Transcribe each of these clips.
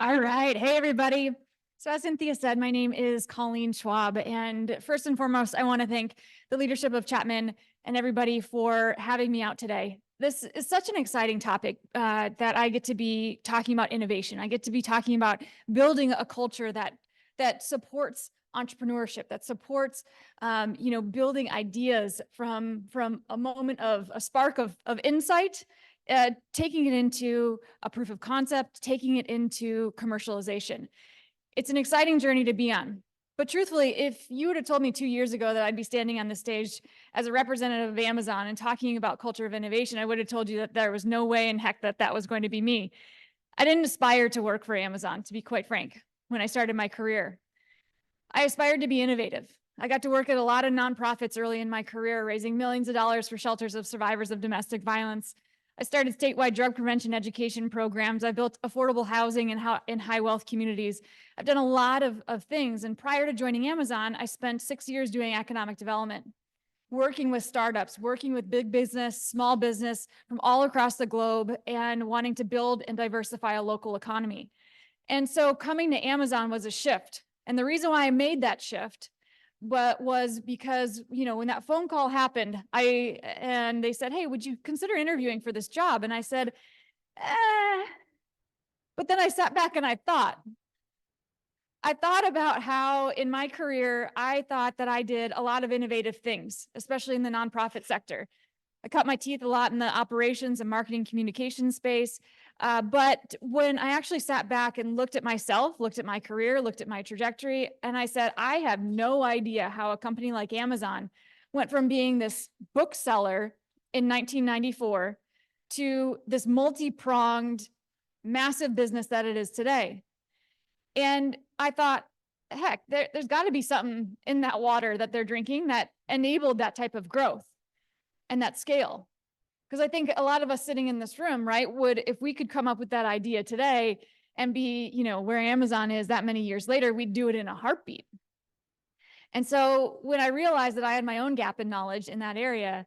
All right. Hey, everybody. So as Cynthia said, my name is Colleen Schwab. And first and foremost, I want to thank the leadership of Chapman and everybody for having me out today. This is such an exciting topic that I get to be talking about innovation. I get to be talking about building a culture that supports entrepreneurship, that supports, building ideas from a moment of a spark of insight, taking it into a proof of concept, taking it into commercialization. It's an exciting journey to be on. But truthfully, if you would have told me 2 years ago that I'd be standing on the stage as a representative of Amazon and talking about culture of innovation, I would have told you that there was no way in heck that that was going to be me. I didn't aspire to work for Amazon, to be quite frank, when I started my career. I aspired to be innovative. I got to work at a lot of nonprofits early in my career, raising millions of dollars for shelters of survivors of domestic violence. I started statewide drug prevention education programs. I built affordable housing in high wealth communities. I've done a lot of things. And prior to joining Amazon, I spent 6 years doing economic development, working with startups, working with big business, small business from all across the globe, and wanting to build and diversify a local economy. And so coming to Amazon was a shift. And the reason why I made that shift was because, when that phone call happened, and they said, hey, would you consider interviewing for this job? And I said, but then I sat back and I thought about how in my career, I thought that I did a lot of innovative things, especially in the nonprofit sector. I cut my teeth a lot in the operations and marketing communication space. But when I actually sat back and looked at myself, looked at my career, looked at my trajectory, and I said, I have no idea how a company like Amazon went from being this bookseller in 1994 to this multi-pronged, massive business that it is today. And I thought, heck, there's got to be something in that water that they're drinking that enabled that type of growth and that scale. Because I think a lot of us sitting in this room, right, if we could come up with that idea today and be, where Amazon is that many years later, we'd do it in a heartbeat. And so when I realized that I had my own gap in knowledge in that area,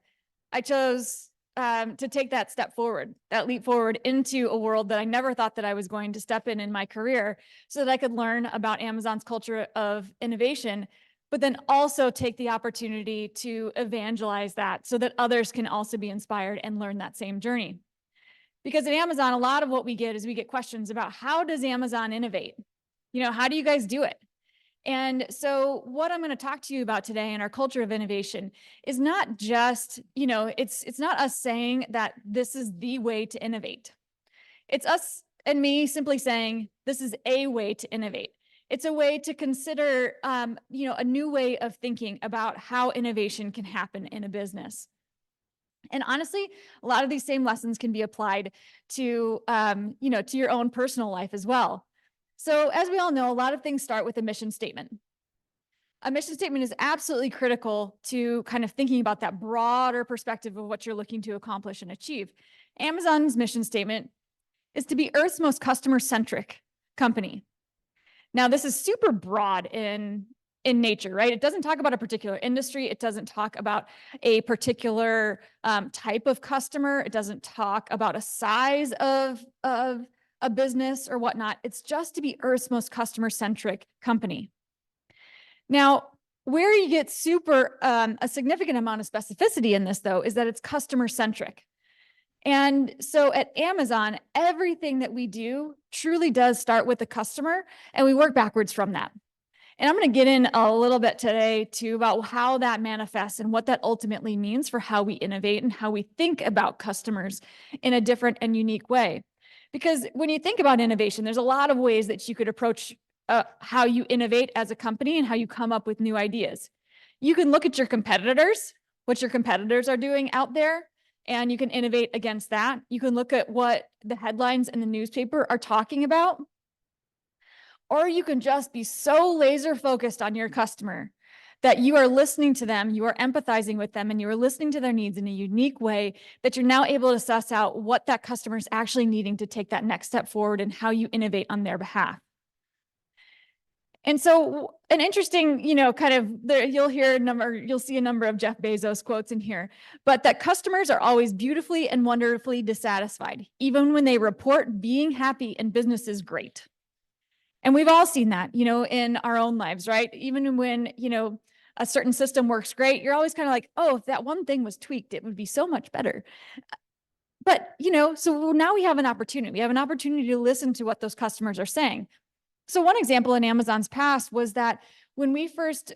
I chose to take that step forward, that leap forward into a world that I never thought that I was going to step in my career, so that I could learn about Amazon's culture of innovation, but then also take the opportunity to evangelize that so that others can also be inspired and learn that same journey. Because at Amazon, a lot of what we get is we get questions about how does Amazon innovate? How do you guys do it? And so what I'm going to talk to you about today in our culture of innovation is not just, it's not us saying that this is the way to innovate. It's us and me simply saying this is a way to innovate. It's a way to consider, a new way of thinking about how innovation can happen in a business. And honestly, a lot of these same lessons can be applied to, to your own personal life as well. So as we all know, a lot of things start with a mission statement. A mission statement is absolutely critical to kind of thinking about that broader perspective of what you're looking to accomplish and achieve. Amazon's mission statement is to be Earth's most customer-centric company. Now, this is super broad in nature, right? It doesn't talk about a particular industry. It doesn't talk about a particular type of customer. It doesn't talk about a size of a business or whatnot. It's just to be Earth's most customer-centric company. Now, where you get a significant amount of specificity in this, though, is that it's customer-centric. And so at Amazon, everything that we do truly does start with the customer, and we work backwards from that. And I'm going to get in a little bit today too about how that manifests and what that ultimately means for how we innovate and how we think about customers in a different and unique way. Because when you think about innovation, there's a lot of ways that you could approach how you innovate as a company and how you come up with new ideas. You can look at your competitors, what your competitors are doing out there, and you can innovate against that. You can look at what the headlines in the newspaper are talking about. Or you can just be so laser focused on your customer that you are listening to them, you are empathizing with them, and you are listening to their needs in a unique way that you're now able to suss out what that customer is actually needing to take that next step forward and how you innovate on their behalf. And so an interesting, you'll see a number of Jeff Bezos quotes in here, but that customers are always beautifully and wonderfully dissatisfied, even when they report being happy and business is great. And we've all seen that, in our own lives, right? Even when, a certain system works great, you're always kind of like, oh, if that one thing was tweaked, it would be so much better. But, so now we have an opportunity. We have an opportunity to listen to what those customers are saying. So one example in Amazon's past was that when we first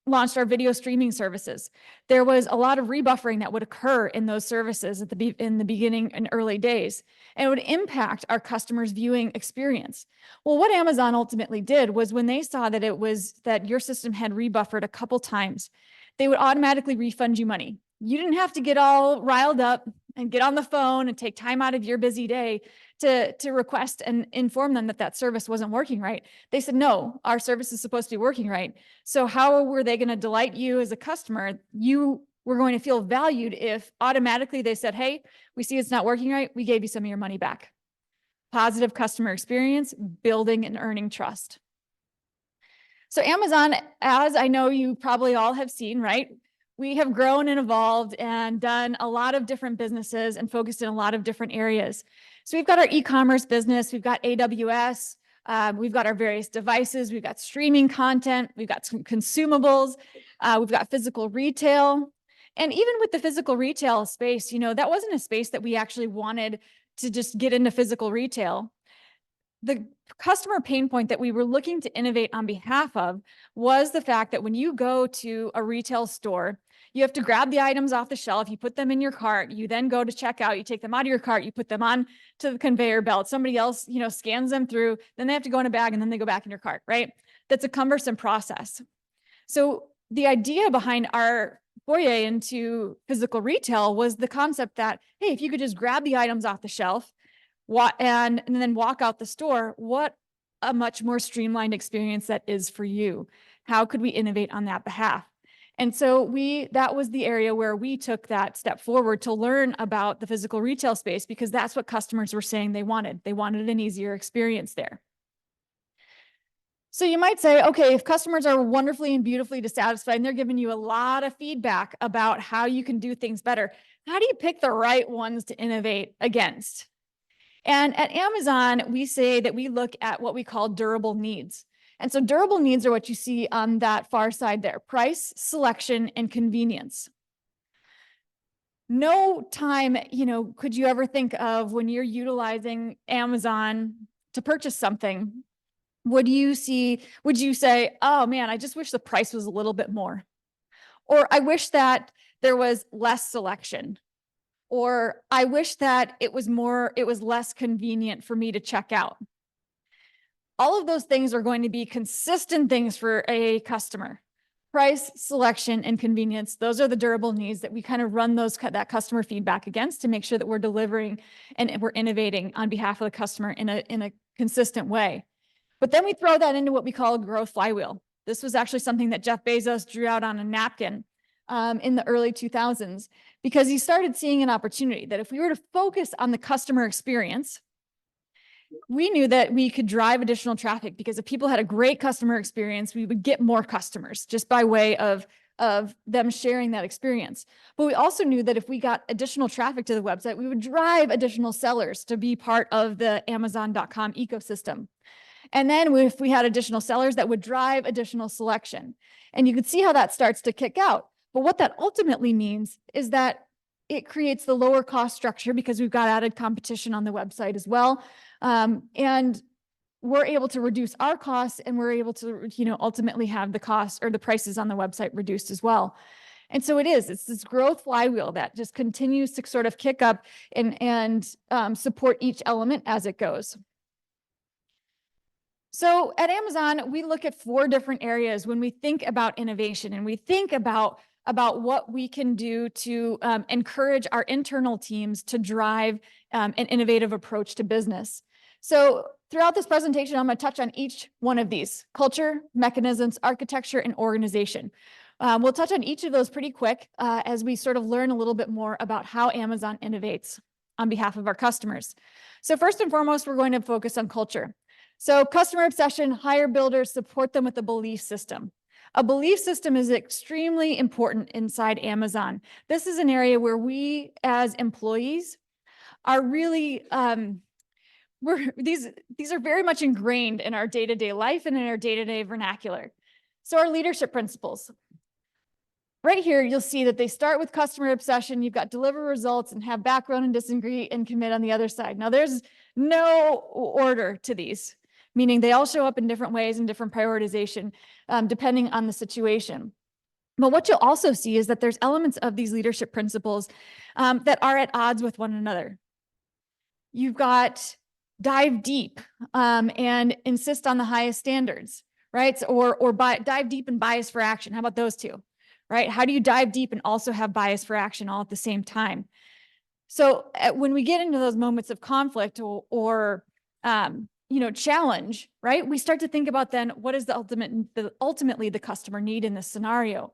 launched our video streaming services, there was a lot of rebuffering that would occur in those services in the beginning and early days, and it would impact our customers' viewing experience. Well, what Amazon ultimately did was when they saw that your system had rebuffered a couple times, they would automatically refund you money. You didn't have to get all riled up and get on the phone and take time out of your busy day to request and inform them that service wasn't working right. They said, no, our service is supposed to be working right. So how were they going to delight you as a customer? You were going to feel valued if automatically they said, hey, we see it's not working right. We gave you some of your money back. Positive customer experience, building and earning trust. So Amazon, as I know you probably all have seen, right? We have grown and evolved and done a lot of different businesses and focused in a lot of different areas. So we've got our e-commerce business, we've got AWS, we've got our various devices, we've got streaming content, we've got some consumables, we've got physical retail. And even with the physical retail space, that wasn't a space that we actually wanted to just get into physical retail. The customer pain point that we were looking to innovate on behalf of was the fact that when you go to a retail store, you have to grab the items off the shelf, you put them in your cart, you then go to checkout, you take them out of your cart, you put them on to the conveyor belt, somebody else, scans them through, then they have to go in a bag and then they go back in your cart, right? That's a cumbersome process. So the idea behind our foray into physical retail was the concept that, hey, if you could just grab the items off the shelf, and then walk out the store, what a much more streamlined experience that is for you. How could we innovate on that behalf? And so that was the area where we took that step forward to learn about the physical retail space, because that's what customers were saying they wanted. They wanted an easier experience there. So you might say, okay, if customers are wonderfully and beautifully dissatisfied and they're giving you a lot of feedback about how you can do things better, how do you pick the right ones to innovate against? And at Amazon, we say that we look at what we call durable needs. And so durable needs are what you see on that far side there: price, selection, and convenience. No time, could you ever think of when you're utilizing Amazon to purchase something, would you say, oh man, I just wish the price was a little bit more? Or I wish that there was less selection. Or I wish that it was less convenient for me to check out. All of those things are going to be consistent things for a customer. Price, selection, and convenience. Those are the durable needs that we kind of run that customer feedback against to make sure that we're delivering and we're innovating on behalf of the customer in a consistent way. But then we throw that into what we call a growth flywheel. This was actually something that Jeff Bezos drew out on a napkin in the early 2000s, because he started seeing an opportunity that if we were to focus on the customer experience, we knew that we could drive additional traffic, because if people had a great customer experience, we would get more customers just by way of them sharing that experience. But we also knew that if we got additional traffic to the website, we would drive additional sellers to be part of the Amazon.com ecosystem. And then if we had additional sellers, that would drive additional selection. And you could see how that starts to kick out. But what that ultimately means is that it creates the lower cost structure, because we've got added competition on the website as well. And we're able to reduce our costs, and we're able to, ultimately have the costs or the prices on the website reduced as well. And so it's this growth flywheel that just continues to sort of kick up and support each element as it goes. So at Amazon, we look at 4 different areas when we think about innovation, and we think about what we can do to encourage our internal teams to drive an innovative approach to business. So throughout this presentation, I'm going to touch on each one of these: culture, mechanisms, architecture, and organization. We'll touch on each of those pretty quick as we sort of learn a little bit more about how Amazon innovates on behalf of our customers. So first and foremost, we're going to focus on culture. So customer obsession, hire builders, support them with a belief system. A belief system is extremely important inside Amazon. This is an area where we as employees are really these are very much ingrained in our day-to-day life and in our day-to-day vernacular. So our leadership principles. Right here, you'll see that they start with customer obsession. You've got deliver results and have background and disagree and commit on the other side. Now, there's no order to these, meaning they all show up in different ways and different prioritization, depending on the situation. But what you'll also see is that there's elements of these leadership principles that are at odds with one another. You've got dive deep and insist on the highest standards, right? Or dive deep and bias for action. How about those two, right? How do you dive deep and also have bias for action all at the same time? So when we get into those moments of conflict or challenge, right? We start to think about then what is ultimately the customer need in this scenario.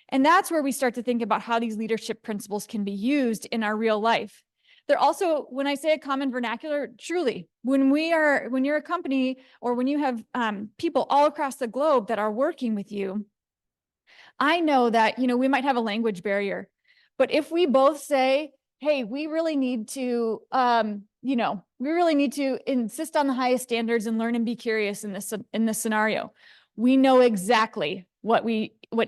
And that's where we start to think about how these leadership principles can be used in our real life. They're also, when I say a common vernacular, truly, when you're a company or when you have people all across the globe that are working with you, I know that, we might have a language barrier, but if we both say, hey, we really need to, insist on the highest standards and learn and be curious in this scenario, we know exactly what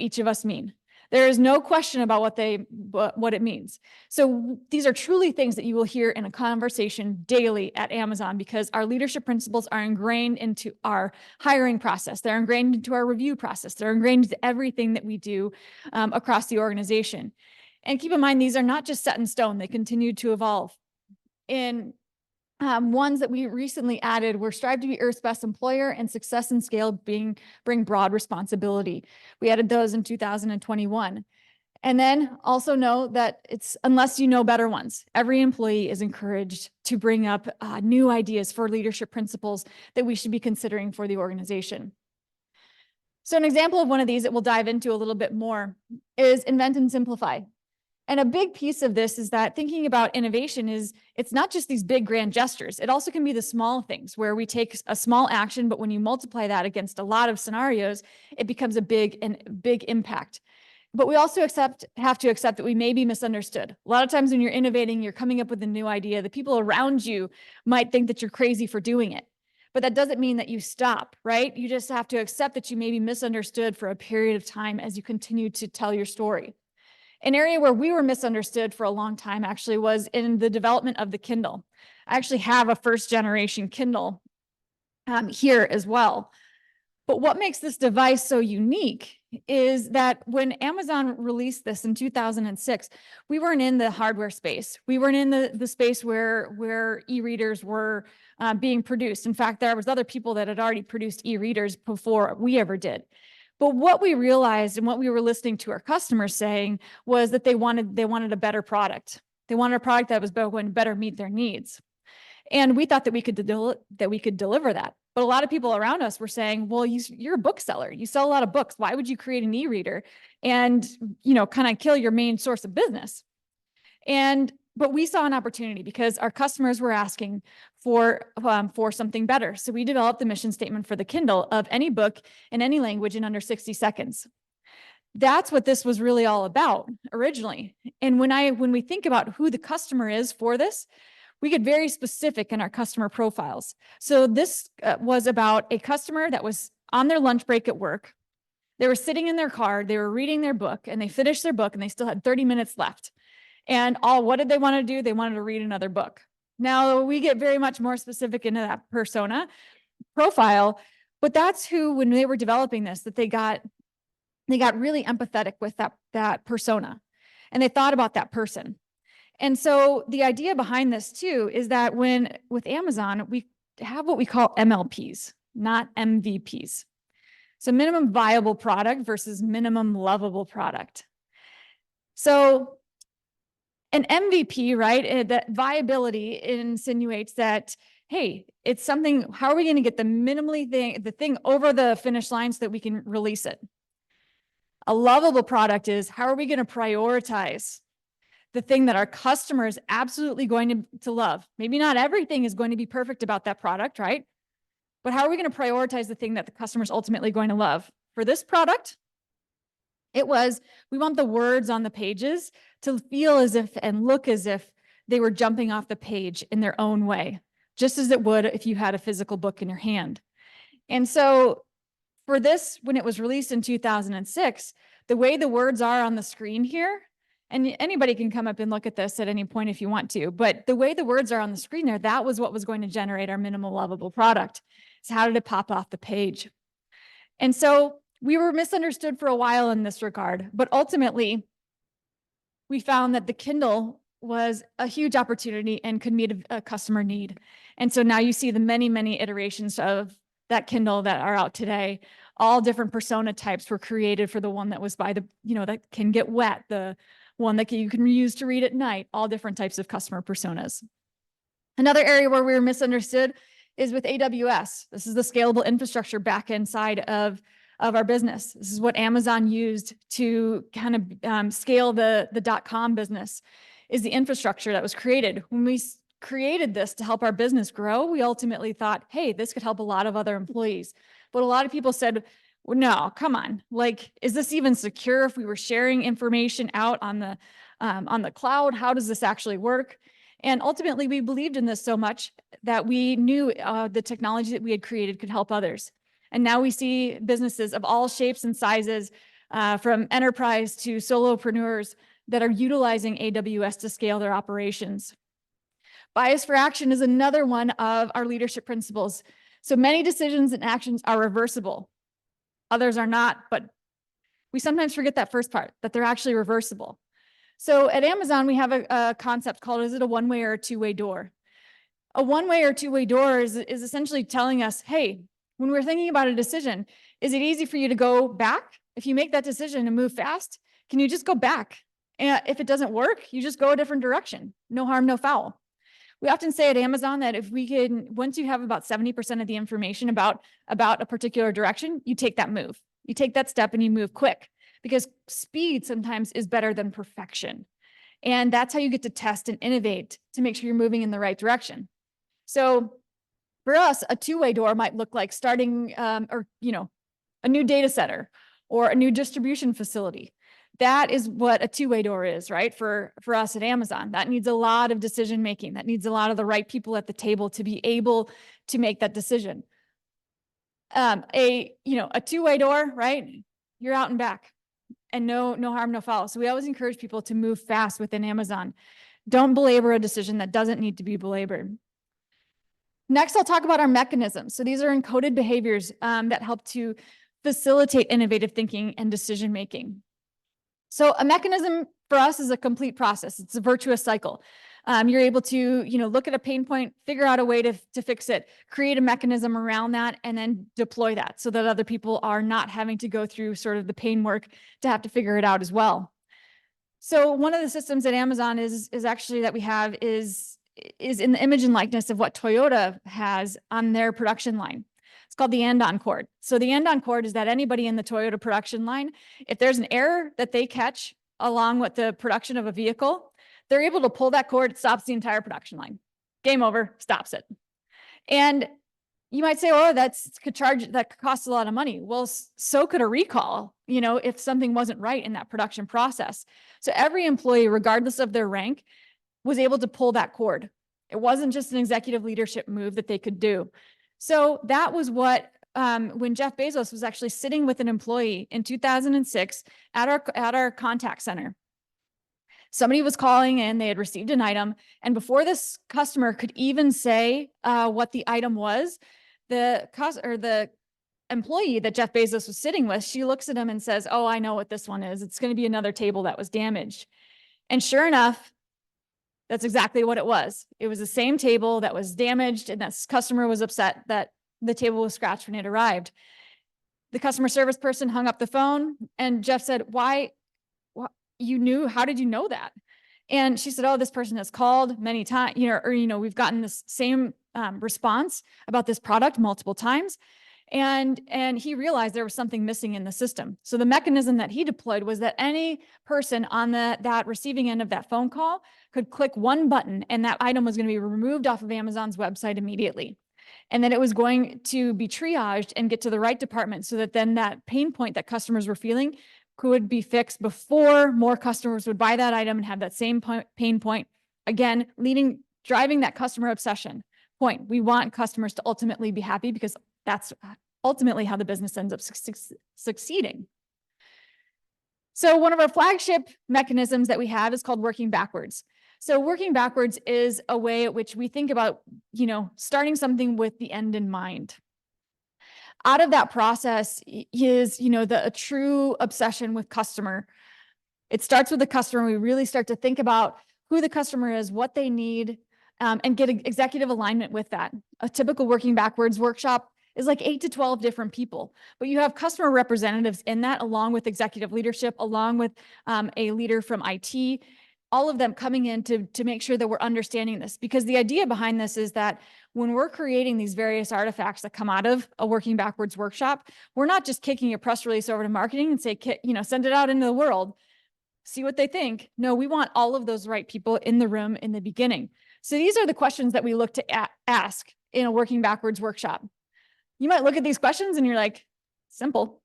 each of us mean. There is no question about what it means. So these are truly things that you will hear in a conversation daily at Amazon, because our leadership principles are ingrained into our hiring process. They're ingrained into our review process. They're ingrained into everything that we do across the organization. And keep in mind, these are not just set in stone. They continue to evolve. In ones that we recently added were strive to be Earth's best employer and success and scale bring broad responsibility. We added those in 2021. And then also know that it's unless you know better ones, every employee is encouraged to bring up new ideas for leadership principles that we should be considering for the organization. So an example of one of these that we'll dive into a little bit more is invent and simplify. And a big piece of this is that thinking about innovation it's not just these big grand gestures. It also can be the small things where we take a small action, but when you multiply that against a lot of scenarios, it becomes a big impact. But we also have to accept that we may be misunderstood. A lot of times when you're innovating, you're coming up with a new idea. The people around you might think that you're crazy for doing it. But that doesn't mean that you stop, right? You just have to accept that you may be misunderstood for a period of time as you continue to tell your story. An area where we were misunderstood for a long time actually was in the development of the Kindle. I actually have a first generation Kindle here as well. But what makes this device so unique is that when Amazon released this in 2006, we weren't in the hardware space. We weren't in the space where e-readers were being produced. In fact, there was other people that had already produced e-readers before we ever did. But what we realized and what we were listening to our customers saying was that they wanted a better product. They wanted a product that was going to better meet their needs. And we thought that we could deliver that. But a lot of people around us were saying, well, you're a bookseller. You sell a lot of books. Why would you create an e-reader and, kind of kill your main source of business? But we saw an opportunity because our customers were asking for something better. So we developed the mission statement for the Kindle of any book in any language in under 60 seconds. That's what this was really all about originally. And when we think about who the customer is for this, we get very specific in our customer profiles. So this was about a customer that was on their lunch break at work. They were sitting in their car, they were reading their book, and they finished their book and they still had 30 minutes left. And what did they want to do? They wanted to read another book. Now we get very much more specific into that persona profile, but that's who, when they were developing this, that they got really empathetic with that persona, and they thought about that person. And so the idea behind this too is that with Amazon, we have what we call MLPs, not MVPs. So minimum viable product versus minimum lovable product. So an MVP, right? That viability insinuates that, hey, it's something, how are we going to get the thing over the finish line so that we can release it? A lovable product is, how are we going to prioritize the thing that our customer is absolutely going to love? Maybe not everything is going to be perfect about that product, right? But how are we going to prioritize the thing that the customer is ultimately going to love? For this product, we want the words on the pages to feel as if and look as if they were jumping off the page in their own way. just as it would if you had a physical book in your hand. And so for this, when it was released in 2006, the way the words are on the screen here, and anybody can come up and look at this at any point if you want to, but the way the words are on the screen there, that was what was going to generate our minimal lovable product. So how did it pop off the page? And so we were misunderstood for a while in this regard, but ultimately we found that the Kindle was a huge opportunity and could meet a customer need. And so now you see the many, many iterations of that Kindle that are out today. All different persona types were created for the one that was by the, that can get wet, the one that you can use to read at night, all different types of customer personas. Another area where we were misunderstood is with AWS. This is the scalable infrastructure backend side of our business. This is what Amazon used to kind of scale the .com business, is the infrastructure that was created. When we created this to help our business grow, we ultimately thought, hey, this could help a lot of other employees. But a lot of people said, well, no, come on. Like, is this even secure if we were sharing information out on the cloud? How does this actually work? And ultimately, we believed in this so much that we knew the technology that we had created could help others. And now we see businesses of all shapes and sizes, from enterprise to solopreneurs, that are utilizing AWS to scale their operations. Bias for action is another one of our leadership principles. So many decisions and actions are reversible. Others are not, but we sometimes forget that first part, that they're actually reversible. So at Amazon, we have a concept called, is it a one-way or a two-way door? A one-way or two-way door is essentially telling us, hey, when we're thinking about a decision, is it easy for you to go back? If you make that decision and move fast, can you just go back? And if it doesn't work, you just go a different direction. No harm, no foul. We often say at Amazon that if we can, once you have about 70% of the information about a particular direction, you take that move. You take that step and you move quick, because speed sometimes is better than perfection. And that's how you get to test and innovate to make sure you're moving in the right direction. So for us, a two-way door might look like starting a new data center or a new distribution facility. That is what a two-way door is, right? For us at Amazon, that needs a lot of decision making. That needs a lot of the right people at the table to be able to make that decision. A two-way door, right? You're out and back, and no harm, no foul. So we always encourage people to move fast within Amazon. Don't belabor a decision that doesn't need to be belabored. Next, I'll talk about our mechanisms. So these are encoded behaviors that help to facilitate innovative thinking and decision making. So a mechanism for us is a complete process. It's a virtuous cycle. You're able to, look at a pain point, figure out a way to fix it, create a mechanism around that, and then deploy that so that other people are not having to go through sort of the pain work to have to figure it out as well. So one of the systems at Amazon is actually that we have is in the image and likeness of what Toyota has on their production line. It's called the and-on cord. So the and-on cord is that anybody in the Toyota production line, if there's an error that they catch along with the production of a vehicle, they're able to pull that cord, it stops the entire production line. Game over, stops it. And you might say, oh, that could cost a lot of money. Well, so could a recall, if something wasn't right in that production process. So every employee, regardless of their rank, was able to pull that cord. It wasn't just an executive leadership move that they could do. So that was what, when Jeff Bezos was actually sitting with an employee in 2006 at our contact center. Somebody was calling in, they had received an item, and before this customer could even say what the item was, the employee that Jeff Bezos was sitting with, she looks at him and says, oh, I know what this one is. It's going to be another table that was damaged. And sure enough, that's exactly what it was. It was the same table that was damaged, and that customer was upset that the table was scratched when it arrived. The customer service person hung up the phone, and Jeff said, why you knew, how did you know that? And she said, oh, this person has called many times, we've gotten this same response about this product multiple times. And he realized there was something missing in the system. So the mechanism that he deployed was that any person on that receiving end of that phone call could click one button, and that item was going to be removed off of Amazon's website immediately. And then it was going to be triaged and get to the right department so that then that pain point that customers were feeling could be fixed before more customers would buy that item and have that same pain point. Again, driving that customer obsession, point. We want customers to ultimately be happy because that's ultimately how the business ends up succeeding. So one of our flagship mechanisms that we have is called working backwards. So working backwards is a way at which we think about, starting something with the end in mind. Out of that process is, a true obsession with customer. It starts with the customer. We really start to think about who the customer is, what they need, and get executive alignment with that. A typical working backwards workshop is like 8 to 12 different people, but you have customer representatives in that, along with executive leadership, along with a leader from IT, all of them coming in to make sure that we're understanding this. Because the idea behind this is that when we're creating these various artifacts that come out of a working backwards workshop, we're not just kicking a press release over to marketing and say, send it out into the world, see what they think. No, we want all of those right people in the room in the beginning. So these are the questions that we look to ask in a working backwards workshop. You might look at these questions and you're like, simple.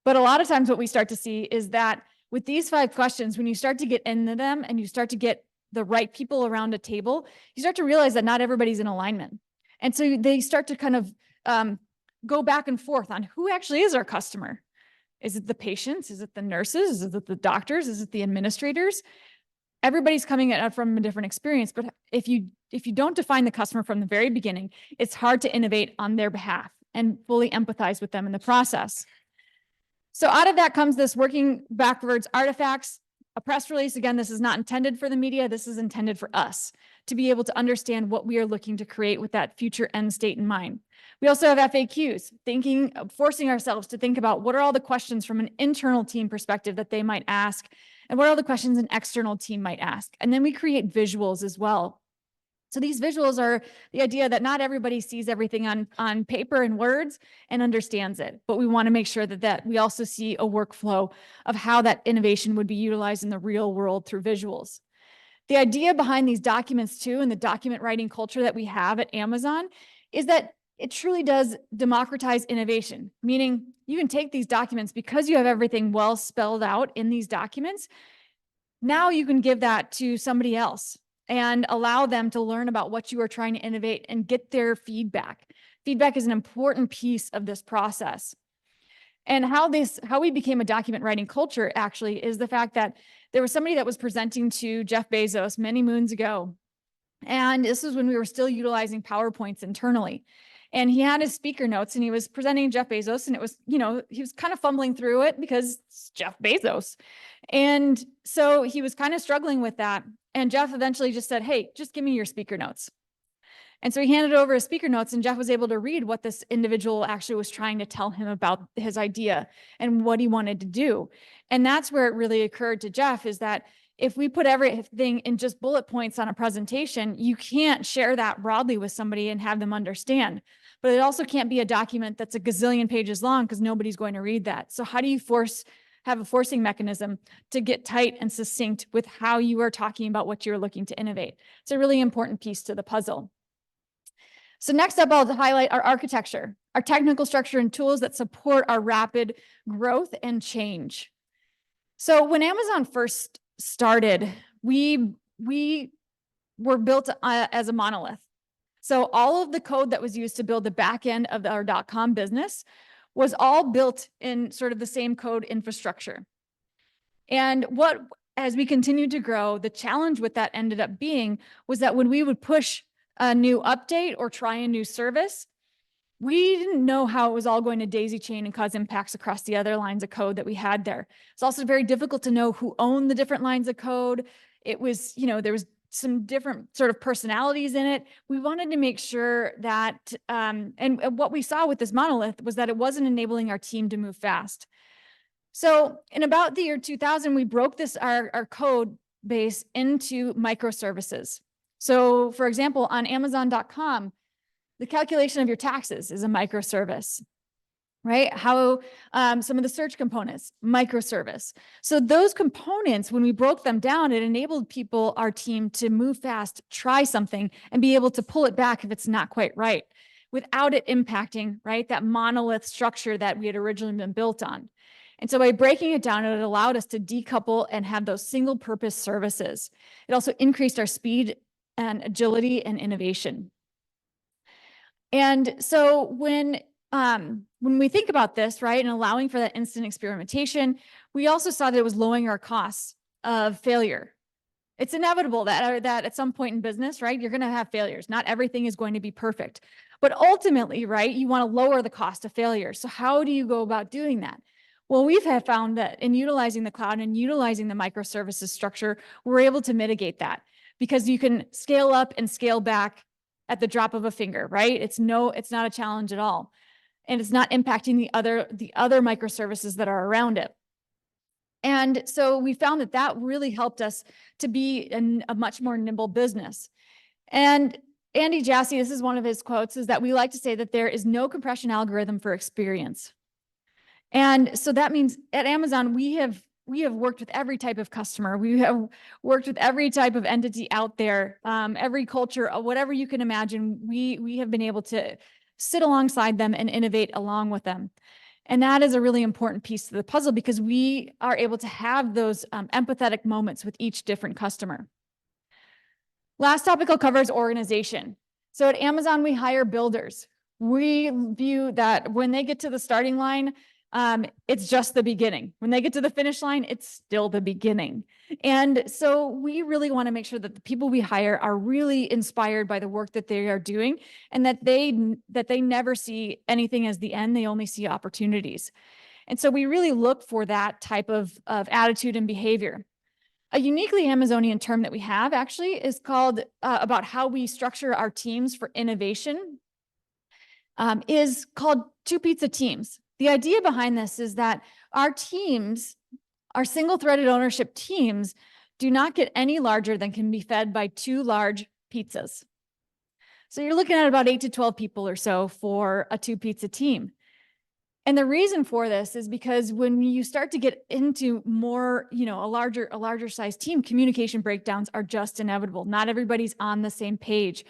But a lot of times what we start to see is that with these 5 questions, when you start to get into them and you start to get the right people around a table, you start to realize that not everybody's in alignment. And so they start to kind of go back and forth on who actually is our customer. Is it the patients? Is it the nurses? Is it the doctors? Is it the administrators? Everybody's coming at it from a different experience, but if you don't define the customer from the very beginning, it's hard to innovate on their behalf and fully empathize with them in the process. So out of that comes this working backwards artifacts. A press release, again, this is not intended for the media. This is intended for us to be able to understand what we are looking to create with that future end state in mind. We also have FAQs, forcing ourselves to think about what are all the questions from an internal team perspective that they might ask, and what are all the questions an external team might ask. And then we create visuals as well. So these visuals are the idea that not everybody sees everything on paper and words and understands it, but we want to make sure that we also see a workflow of how that innovation would be utilized in the real world through visuals. The idea behind these documents too, and the document writing culture that we have at Amazon, is that it truly does democratize innovation, meaning you can take these documents because you have everything well spelled out in these documents. Now you can give that to somebody else and allow them to learn about what you are trying to innovate and get their feedback. Feedback is an important piece of this process. And how we became a document writing culture actually is the fact that there was somebody that was presenting to Jeff Bezos many moons ago. And this was when we were still utilizing PowerPoints internally. And he had his speaker notes and he was presenting Jeff Bezos, and it was, he was kind of fumbling through it because it's Jeff Bezos. And so he was kind of struggling with that. And Jeff eventually just said, hey, just give me your speaker notes. And so he handed over his speaker notes, and Jeff was able to read what this individual actually was trying to tell him about his idea and what he wanted to do. And that's where it really occurred to Jeff, is that if we put everything in just bullet points on a presentation, you can't share that broadly with somebody and have them understand. But it also can't be a document that's a gazillion pages long because nobody's going to read that. So how do you have a forcing mechanism to get tight and succinct with how you are talking about what you're looking to innovate? It's a really important piece to the puzzle. So next up, I'll highlight our architecture, our technical structure and tools that support our rapid growth and change. So when Amazon first started, we were built as a monolith. So all of the code that was used to build the back end of our .com business was all built in sort of the same code infrastructure. And as we continued to grow, the challenge with that ended up being was that when we would push a new update or try a new service, we didn't know how it was all going to daisy chain and cause impacts across the other lines of code that we had there. It's also very difficult to know who owned the different lines of code. It was, there was some different sort of personalities in it. We wanted to make sure that, and what we saw with this monolith was that it wasn't enabling our team to move fast. So in about the year 2000, we broke our code base into microservices. So for example, on Amazon.com, the calculation of your taxes is a microservice, right? How some of the search components, microservice. So those components, when we broke them down, it enabled our team to move fast, try something, and be able to pull it back if it's not quite right, without it impacting, right, that monolith structure that we had originally been built on. And so by breaking it down, it allowed us to decouple and have those single purpose services. It also increased our speed and agility and innovation. And so when we think about this, right, and allowing for that instant experimentation, we also saw that it was lowering our costs of failure. It's inevitable that at some point in business, right, you're going to have failures. Not everything is going to be perfect, but ultimately, right, you want to lower the cost of failure. So how do you go about doing that? Well, we've found that in utilizing the cloud and utilizing the microservices structure, we're able to mitigate that because you can scale up and scale back at the drop of a finger, right? It's not a challenge at all. And it's not impacting the other microservices that are around it. And so we found that that really helped us to be a much more nimble business. And Andy Jassy, this is one of his quotes, is that we like to say that there is no compression algorithm for experience. And so that means at Amazon, we have worked with every type of customer. We have worked with every type of entity out there, every culture, whatever you can imagine. We have been able to sit alongside them and innovate along with them. And that is a really important piece of the puzzle because we are able to have those empathetic moments with each different customer. Last topic I'll cover is organization. So at Amazon, we hire builders. We view that when they get to the starting line, it's just the beginning. When they get to the finish line, it's still the beginning. And so we really want to make sure that the people we hire are really inspired by the work that they are doing and that they never see anything as the end. They only see opportunities. And so we really look for that type of attitude and behavior. A uniquely Amazonian term that we have actually is called about how we structure our teams for innovation is called two pizza teams. The idea behind this is that our teams, our single-threaded ownership teams, do not get any larger than can be fed by two large pizzas. So you're looking at about 8 to 12 people or so for a two pizza team. And the reason for this is because when you start to get into more, a larger size team, communication breakdowns are just inevitable. Not everybody's on the same page.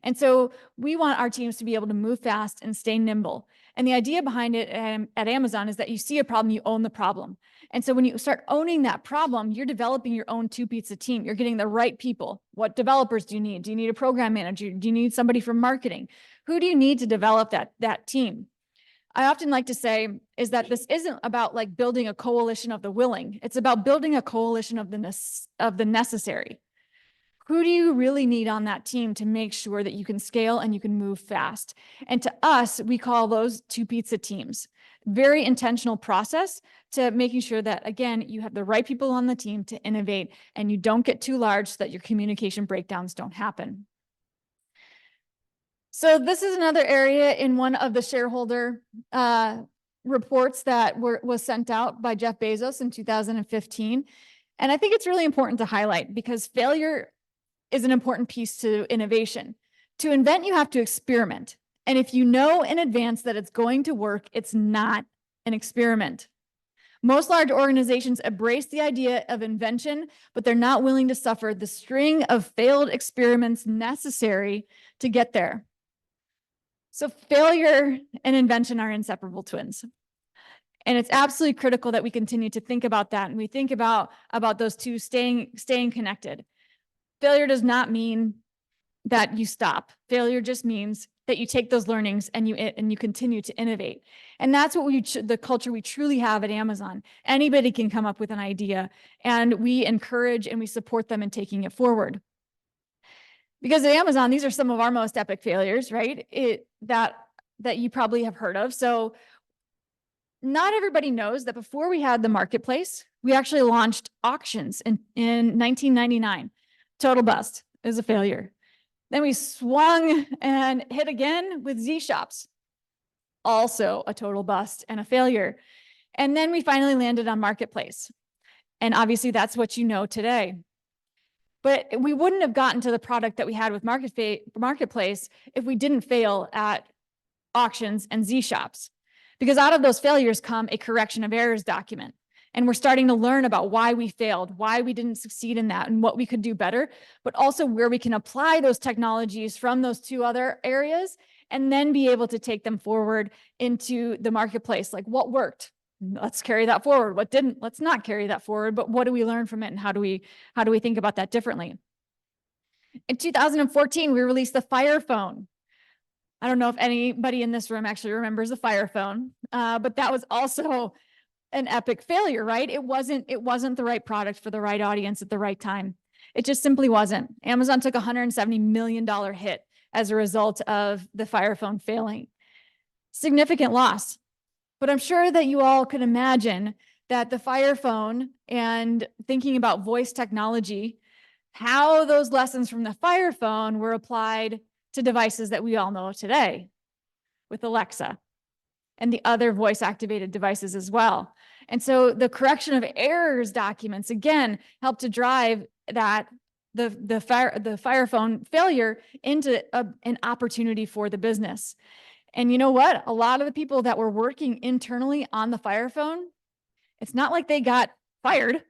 And so we want our teams to be able to move fast and stay nimble. And the idea behind it at Amazon is that you see a problem, you own the problem. And so when you start owning that problem, you're developing your own two pizza team. You're getting the right people. What developers do you need? Do you need a program manager? Do you need somebody from marketing? Who do you need to develop that team? I often like to say is that this isn't about like building a coalition of the willing. It's about building a coalition of the necessary. Who do you really need on that team to make sure that you can scale and you can move fast? And to us, we call those two pizza teams. Very intentional process to making sure that, again, you have the right people on the team to innovate and you don't get too large so that your communication breakdowns don't happen. So this is another area in one of the shareholder reports that was sent out by Jeff Bezos in 2015. And I think it's really important to highlight because failure is an important piece to innovation. To invent, you have to experiment. And if you know in advance that it's going to work, it's not an experiment. Most large organizations embrace the idea of invention, but they're not willing to suffer the string of failed experiments necessary to get there. So failure and invention are inseparable twins. And it's absolutely critical that we continue to think about that. And we think about those two staying connected. Failure does not mean that you stop. Failure just means that you take those learnings and you continue to innovate. And that's what the culture we truly have at Amazon. Anybody can come up with an idea and we encourage and we support them in taking it forward. Because at Amazon, these are some of our most epic failures, right? That you probably have heard of. So not everybody knows that before we had the marketplace, we actually launched auctions in 1999. Total bust. It was a failure. Then we swung and hit again with Z shops. Also a total bust and a failure. And then we finally landed on marketplace. And obviously that's what you know today. But we wouldn't have gotten to the product that we had with marketplace if we didn't fail at auctions and Z shops. Because out of those failures come a correction of errors document. And we're starting to learn about why we failed, why we didn't succeed in that, and what we could do better, but also where we can apply those technologies from those two other areas and then be able to take them forward into the marketplace. Like what worked? Let's carry that forward. What didn't? Let's not carry that forward. But what do we learn from it, and how do we think about that differently? In 2014, we released the Fire Phone. I don't know if anybody in this room actually remembers the Fire Phone, but that was also an epic failure, right? It wasn't the right product for the right audience at the right time. It just simply wasn't. Amazon took a $170 million hit as a result of the Fire Phone failing. Significant loss. But I'm sure that you all could imagine that the Fire Phone and thinking about voice technology, how those lessons from the Fire Phone were applied to devices that we all know today with Alexa and the other voice activated devices as well. And so the correction of errors documents, again, helped to drive that the Fire Phone failure into an opportunity for the business. And you know what? A lot of the people that were working internally on the Fire Phone, it's not like they got fired.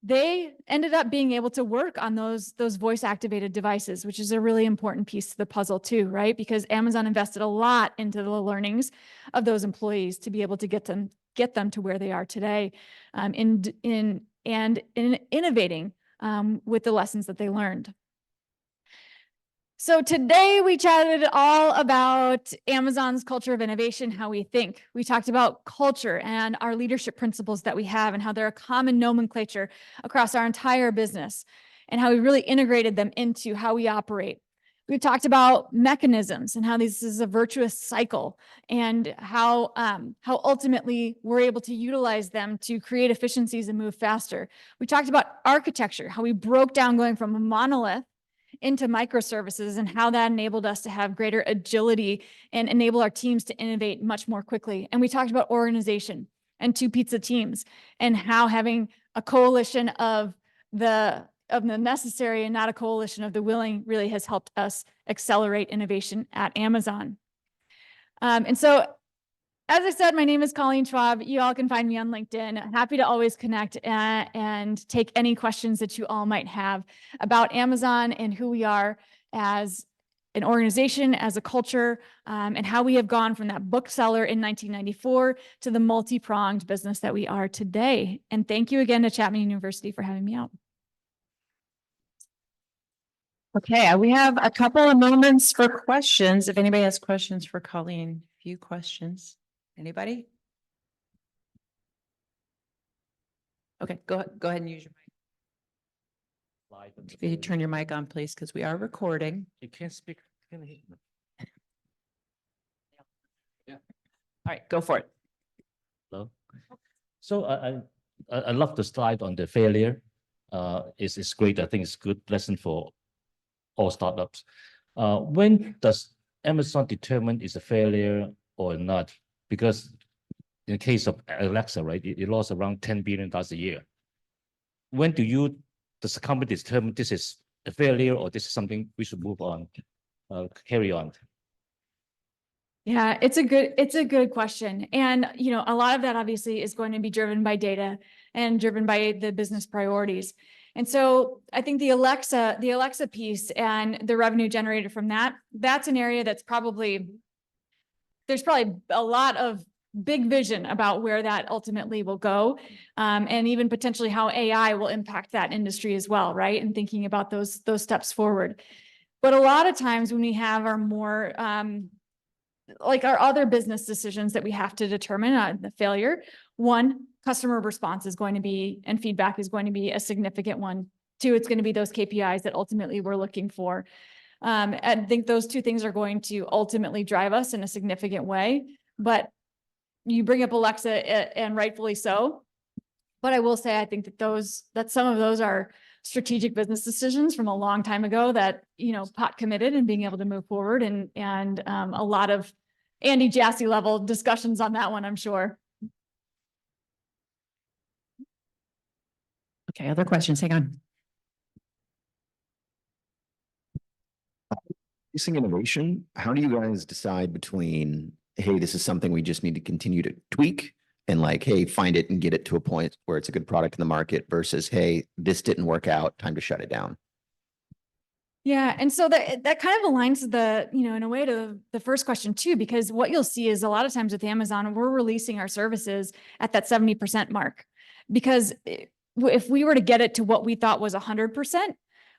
They ended up being able to work on those voice activated devices, which is a really important piece to the puzzle too, right? Because Amazon invested a lot into the learnings of those employees to be able to get them to where they are today, in innovating with the lessons that they learned. So today we chatted all about Amazon's culture of innovation, how we think. We talked about culture and our leadership principles that we have and how they're a common nomenclature across our entire business and how we really integrated them into how we operate. We talked about mechanisms and how this is a virtuous cycle and how ultimately we're able to utilize them to create efficiencies and move faster. We talked about architecture, how we broke down going from a monolith into microservices and how that enabled us to have greater agility and enable our teams to innovate much more quickly. And we talked about organization and two pizza teams and how having a coalition of the necessary and not a coalition of the willing really has helped us accelerate innovation at Amazon. And so, as I said, my name is Colleen Schwab. You all can find me on LinkedIn. Happy to always connect and take any questions that you all might have about Amazon and who we are as an organization, as a culture, and how we have gone from that bookseller in 1994 to the multi-pronged business that we are today. And thank you again to Chapman University for having me out. Okay, we have a couple of moments for questions. If anybody has questions for Colleen, a few questions. Anybody? Okay, go ahead and use your mic. If you turn your mic on, please, because we are recording. You can't speak. Yeah. All right, go for it. Hello. So I love the slide on the failure. It's great. I think it's a good lesson for all startups. When does Amazon determine it's a failure or not? Because in the case of Alexa, right, it lost around $10 billion a year. When does the company determine this is a failure or this is something we should move on, carry on? Yeah, it's a good question. And, a lot of that obviously is going to be driven by data and driven by the business priorities. And so I think the Alexa piece and the revenue generated from that's an area that's there's probably a lot of big vision about where that ultimately will go. And even potentially how AI will impact that industry as well, right? And thinking about those steps forward. But a lot of times when we have our more, like our other business decisions that we have to determine the failure, one, customer response is going to be, and feedback is going to be a significant one. Two, it's going to be those KPIs that ultimately we're looking for. I think those two things are going to ultimately drive us in a significant way. But you bring up Alexa, and rightfully so. But I will say, I think that some of those are strategic business decisions from a long time ago that, pot committed and being able to move forward and a lot of Andy Jassy level discussions on that one, I'm sure. Okay, other questions? Hang on. Facing innovation, how do you guys decide between, hey, this is something we just need to continue to tweak and hey, find it and get it to a point where it's a good product in the market versus, hey, this didn't work out, time to shut it down? Yeah. And so that kind of aligns to in a way to the first question too, because what you'll see is a lot of times with Amazon, we're releasing our services at that 70% mark, because if we were to get it to what we thought was 100%,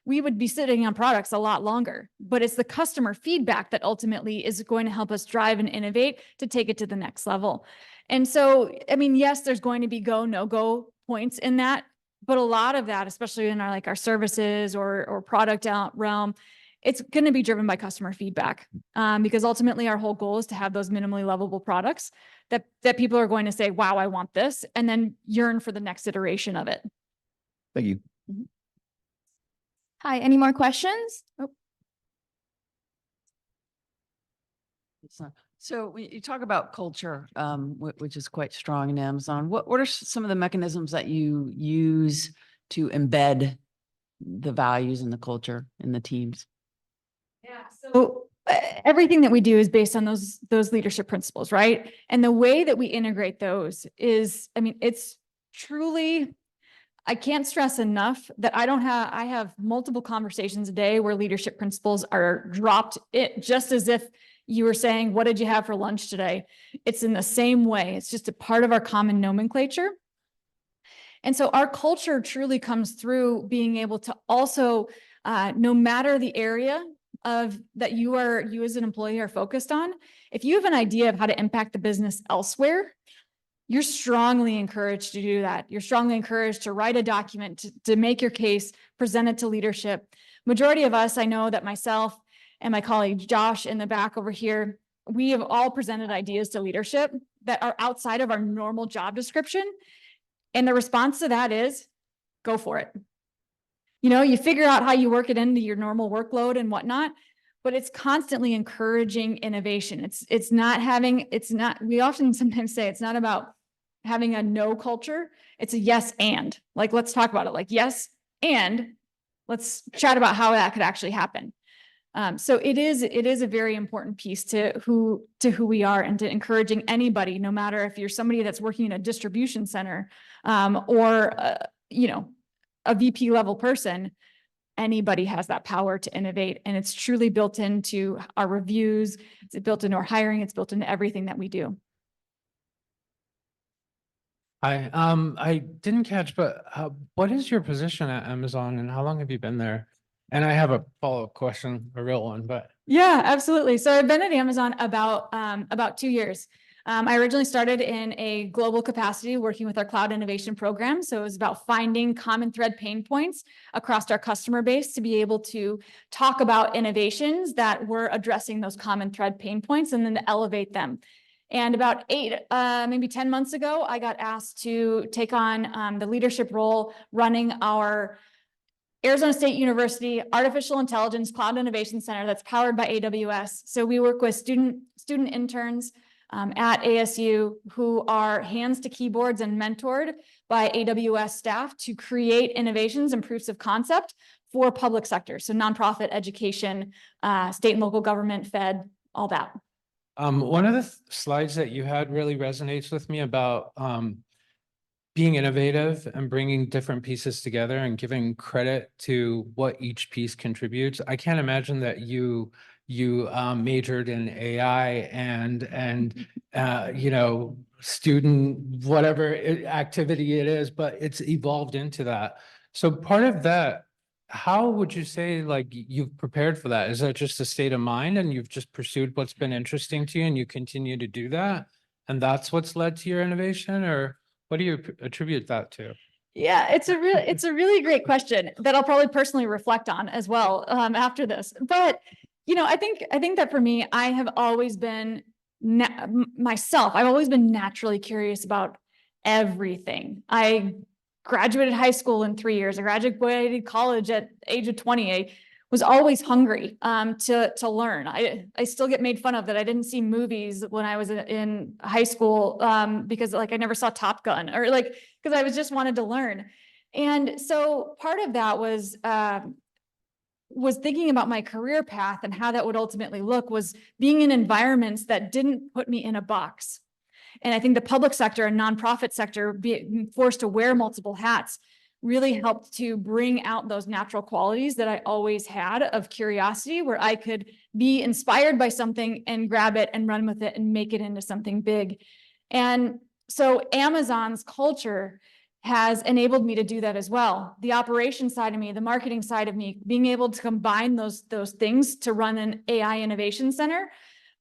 we would be sitting on products a lot longer. But it's the customer feedback that ultimately is going to help us drive and innovate to take it to the next level. And so, I mean, yes, there's going to be go, no go points in that, but a lot of that, especially in our services or product out realm, it's going to be driven by customer feedback, because ultimately our whole goal is to have those minimally lovable products that people are going to say, wow, I want this, and then yearn for the next iteration of it. Thank you. Hi, any more questions? Oh, So when you talk about culture, which is quite strong in Amazon, what are some of the mechanisms that you use to embed the values and the culture in the teams? Yeah. So everything that we do is based on those leadership principles, right? And the way that we integrate those is, I mean, it's truly, I can't stress enough that I have multiple conversations a day where leadership principles are dropped just as if you were saying, what did you have for lunch today? It's in the same way. It's just a part of our common nomenclature. And so our culture truly comes through being able to also, no matter the area of that you as an employee are focused on, if you have an idea of how to impact the business elsewhere, you're strongly encouraged to do that. You're strongly encouraged to write a document, to make your case, present it to leadership. Majority of us, I know that myself and my colleague Josh in the back over here, we have all presented ideas to leadership that are outside of our normal job description. And the response to that is, go for it. You know, you figure out how you work it into your normal workload and whatnot, but it's constantly encouraging innovation. We often sometimes say it's not about having a no culture. It's a yes and. Like, let's talk about it. Like, yes, and let's chat about how that could actually happen. So it is a very important piece to who we are, and to encouraging anybody, no matter if you're somebody that's working in a distribution center, or a VP level person. Anybody has that power to innovate, and it's truly built into our reviews. It's built into our hiring. It's built into everything that we do. Hi, I didn't catch, but what is your position at Amazon and how long have you been there? And I have a follow-up question, a real one, but. Yeah, absolutely. So I've been at Amazon about 2 years. I originally started in a global capacity working with our cloud innovation program. So it was about finding common thread pain points across our customer base to be able to talk about innovations that were addressing those common thread pain points and then to elevate them. And about maybe 10 months ago, I got asked to take on the leadership role running our Arizona State University Artificial Intelligence Cloud Innovation Center that's powered by AWS. So we work with student interns at ASU who are hands to keyboards and mentored by AWS staff to create innovations and proofs of concept for public sector. So nonprofit, education, state and local government, Fed, all that. One of the slides that you had really resonates with me about being innovative and bringing different pieces together and giving credit to what each piece contributes. I can't imagine that you majored in AI and student whatever activity it is, but it's evolved into that. So part of that, how would you say like you've prepared for that? Is that just a state of mind and you've just pursued what's been interesting to you and you continue to do that? And that's what's led to your innovation, or what do you attribute that to? Yeah, it's a really great question that I'll probably personally reflect on as well after this. But I think that for me, I have always been I've always been naturally curious about everything. I graduated high school in 3 years. I graduated college at the age of 20. I was always hungry to learn. I still get made fun of that I didn't see movies when I was in high school because I never saw Top Gun, or because I was just wanted to learn. And so part of that was thinking about my career path and how that would ultimately look, was being in environments that didn't put me in a box. And I think the public sector and nonprofit sector, being forced to wear multiple hats, really helped to bring out those natural qualities that I always had of curiosity, where I could be inspired by something and grab it and run with it and make it into something big. And so Amazon's culture has enabled me to do that as well. The operations side of me, the marketing side of me, being able to combine those things to run an AI innovation center,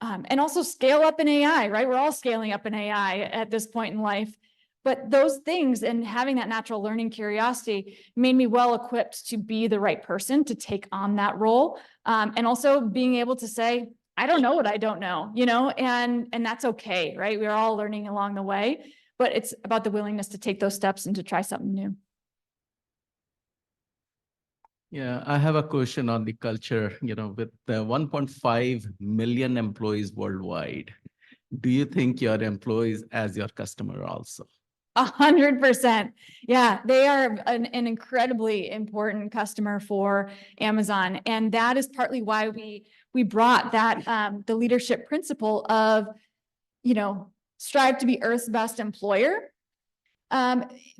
and also scale up in AI, right? We're all scaling up in AI at this point in life. But those things and having that natural learning curiosity made me well equipped to be the right person to take on that role. And also being able to say, I don't know what I don't know, you know, and that's okay, right? We're all learning along the way, but it's about the willingness to take those steps and to try something new. Yeah, I have a question on the culture, with the 1.5 million employees worldwide. Do you think your employees as your customer also? 100%. Yeah, they are an incredibly important customer for Amazon. And that is partly why we brought that the leadership principle of, strive to be Earth's best employer.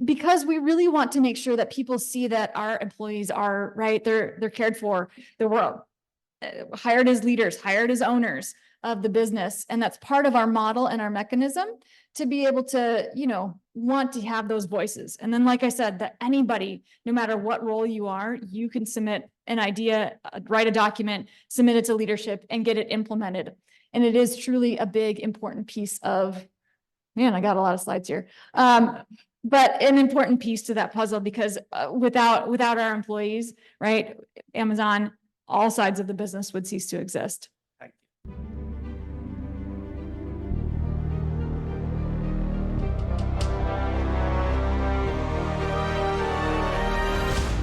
Because we really want to make sure that people see that our employees are right, they're cared for, they're hired as leaders, hired as owners of the business. And that's part of our model and our mechanism to be able to, want to have those voices. And then, like I said, that anybody, no matter what role you are, you can submit an idea, write a document, submit it to leadership and get it implemented. And it is truly a big, important piece of, man, I got a lot of slides here. But an important piece to that puzzle, because without our employees, right, Amazon, all sides of the business would cease to exist.